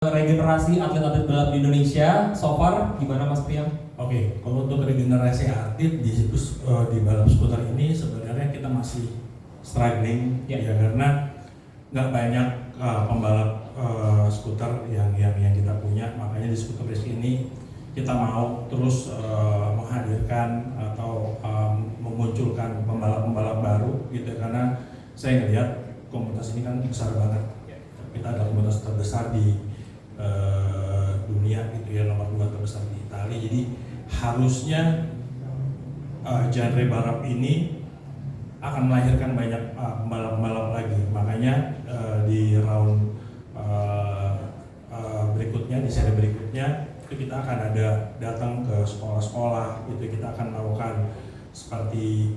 Regenerasi atlet-atlet balap di Indonesia so far gimana Mas Priam? Oke, kalau untuk regenerasi atlet di balap skuter ini sebenarnya kita masih struggling ya karena nggak banyak pembalap skuter yang kita punya, makanya di skuter race ini kita mau terus menghadirkan atau memunculkan pembalap-pembalap baru gitu, karena saya ngelihat komunitas ini kan besar banget. Kita adalah komunitas terbesar di dunia gitu ya, nomor 2 terbesar di Italia. Jadi harusnya genre balap ini akan melahirkan banyak pembalap-pembalap lagi. Makanya di round berikutnya, di seri berikutnya itu kita akan ada datang ke sekolah-sekolah gitu, kita akan melakukan seperti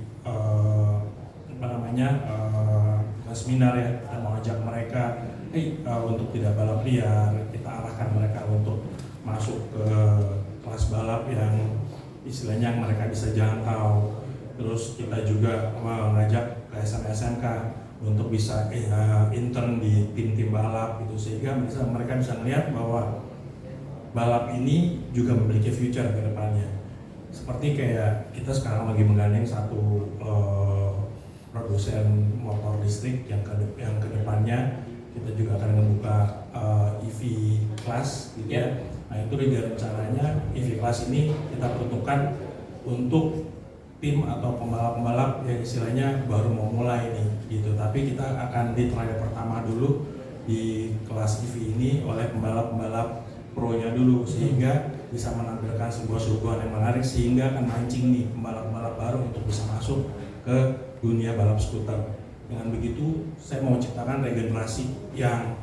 seminar ya, kita mengajak mereka untuk tidak balap liar, kita arahkan mereka untuk masuk ke kelas balap yang istilahnya mereka bisa jangkau. Terus kita juga mengajak ke SMK untuk bisa intern di tim-tim balap gitu, sehingga mereka bisa melihat bahwa balap ini juga memiliki future ke depannya. Seperti kayak kita sekarang lagi menggandeng satu produsen motor listrik yang ke depannya kita juga akan membuka EV class gitu ya. Nah itu rencananya EV class ini kita peruntukkan untuk tim atau pembalap-pembalap yang istilahnya baru mau mulai nih gitu. Tapi kita akan di trial pertama dulu di kelas EV ini oleh pembalap-pembalap pro-nya dulu, sehingga bisa menampilkan sebuah suguhan yang menarik, sehingga akan mancing nih pembalap-pembalap baru untuk bisa masuk ke dunia balap skuter. Dengan begitu saya mau menciptakan regenerasi yang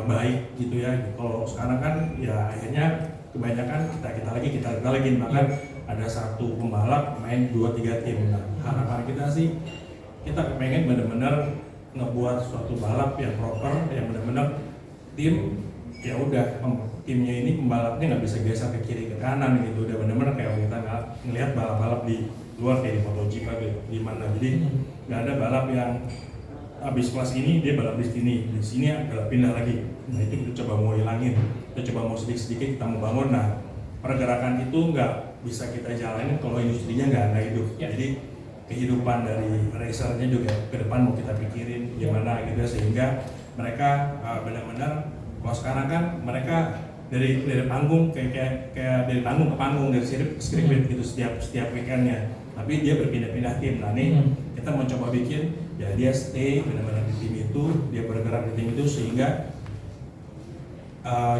baik gitu ya. Kalau sekarang kan ya akhirnya kebanyakan kita lagi bahkan ada satu pembalap main 2-3 tim. Nah, harapan kita sih kita pengen benar-benar ngebuat suatu balap yang proper, yang benar-benar tim ya udah timnya ini pembalapnya nggak bisa geser ke kiri ke kanan gitu, udah benar-benar kayak kita ngelihat balap-balap di luar kayak di MotoGP gitu gimana. Jadi nggak ada balap yang habis kelas ini dia balap di sini balap pindah lagi. Nah itu kita coba mau hilangin, kita coba mau sedikit kita mau bangun. Nah pergerakan itu nggak bisa kita jalanin kalau industrinya nggak hidup. Jadi kehidupan dari racernya juga ke depan mau kita pikirin gimana gitu, sehingga mereka benar-benar. Kalau sekarang kan mereka dari panggung kayak dari panggung ke panggung, dari sirkuit ke sirkuit gitu setiap weekendnya. Tapi dia berpindah-pindah tim. Nah nih kita mau coba bikin ya dia stay benar-benar di tim itu, dia bergerak di tim itu, sehingga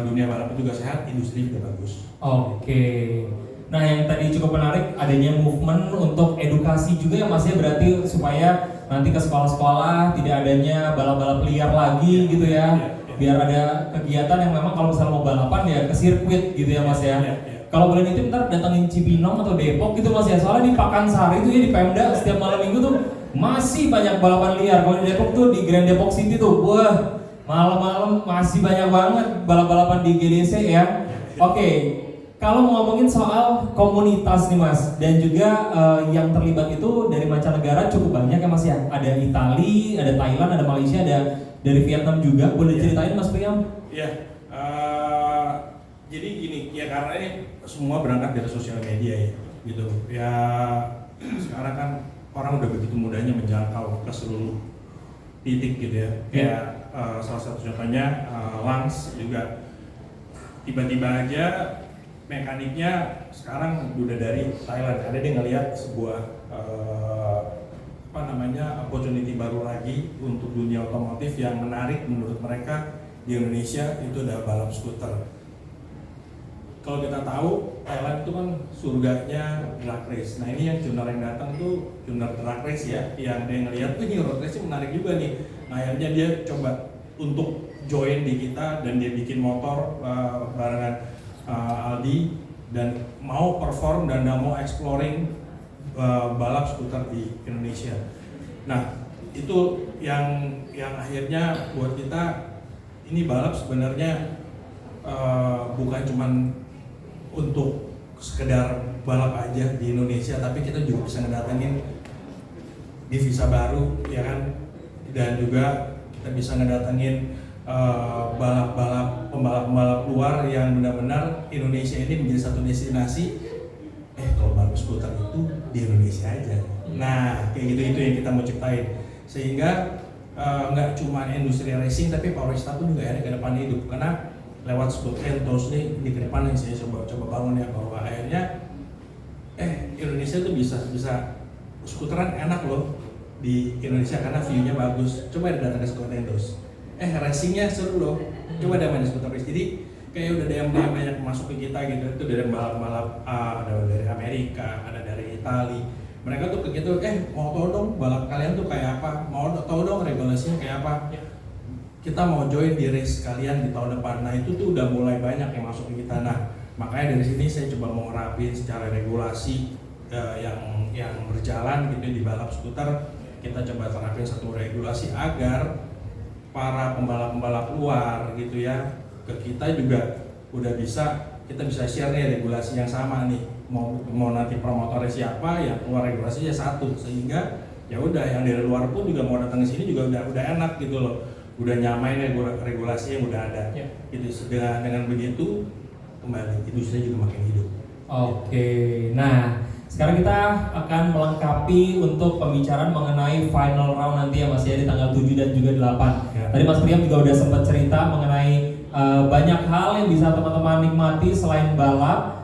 dunia balap juga sehat, industri juga bagus. Oke. Nah yang tadi cukup menarik adanya movement untuk edukasi juga ya Mas ya, berarti supaya nanti ke sekolah-sekolah tidak adanya balap-balap liar lagi gitu ya. Biar ada kegiatan yang memang kalau misalnya mau balapan ya ke sirkuit gitu ya Mas ya. Kalau boleh nitip ntar datangin Cibinong atau Depok gitu Mas ya, soalnya di Pakansari itu ya di Pemda setiap malam minggu tuh masih banyak balapan liar. Kalau di Depok tuh di Grand Depok City tuh, wah malam-malam masih banyak banget balap-balapan di GDC ya. Oke, kalau mau ngomongin soal komunitas nih Mas, dan juga yang terlibat itu dari mancanegara cukup banyak ya Mas ya. Ada Italia, ada Thailand, ada Malaysia, ada dari Vietnam juga. Boleh ceritain Mas Priam? Iya, jadi gini ya, karena ini semua berangkat dari sosial media ya gitu ya. Sekarang kan orang udah begitu mudahnya menjangkau ke seluruh titik gitu ya. Kayak salah satu contohnya Lance juga tiba-tiba aja mekaniknya sekarang udah dari Thailand, karena dia ngelihat sebuah opportunity baru lagi untuk dunia otomotif yang menarik menurut mereka di Indonesia, itu adalah balap skuter. Kalau kita tahu Thailand itu kan surganya drag race. Nah ini yang junior yang datang tuh junior drag race ya, yang dia ngelihat ini road race menarik juga nih. Nah akhirnya dia coba untuk join di kita dan dia bikin motor barengan Aldi dan mau perform dan mau exploring balap skuter di Indonesia. Nah itu yang akhirnya buat kita ini balap sebenarnya bukan cuman untuk sekedar balap aja di Indonesia, tapi kita juga bisa ngedatengin divisa baru ya kan, dan juga kita bisa ngedatengin pembalap-pembalap luar yang benar-benar Indonesia ini menjadi satu destinasi. Kalau balap skuter itu di Indonesia aja. Nah, kayak gitu itu yang kita mau ciptain, sehingga nggak cuma industri racing tapi pariwisata pun juga akhirnya ke depan hidup, karena lewat skuter Entos nih di depan yang saya coba bangun ya, bahwa akhirnya Indonesia tuh bisa skuteran enak loh di Indonesia karena view-nya bagus. Coba datang ke skuter Entos, racingnya seru loh, coba ada main skuter race. Jadi kayak udah ada yang banyak masuk ke kita gitu, itu dari balap-balap ada dari Amerika, ada dari Itali. Mereka tuh ke kita, mau tau dong balap kalian tuh kayak apa, mau tau dong regulasinya kayak apa. Kita mau join di race kalian di tahun depan. Nah itu tuh udah mulai banyak yang masuk ke kita. Nah makanya dari sini saya coba mau ngerapin secara regulasi yang berjalan gitu di balap skuter. Kita coba terapin satu regulasi agar para pembalap-pembalap luar gitu ya, ke kita juga udah kita bisa share nih regulasi yang sama nih. Mau nanti promotornya siapa, yang keluar regulasinya satu, sehingga ya udah yang dari luar pun juga mau datang ke sini juga udah enak gitu loh, udah nyamain regulasi yang udah ada. Gitu. Dengan begitu kembali industri juga makin hidup. Oke, nah sekarang kita akan melengkapi untuk pembicaraan mengenai final round nanti yang masih ada di tanggal 7 dan juga 8. Ya. Tadi Mas Priam juga udah sempat cerita mengenai banyak hal yang bisa teman-teman nikmati selain balap.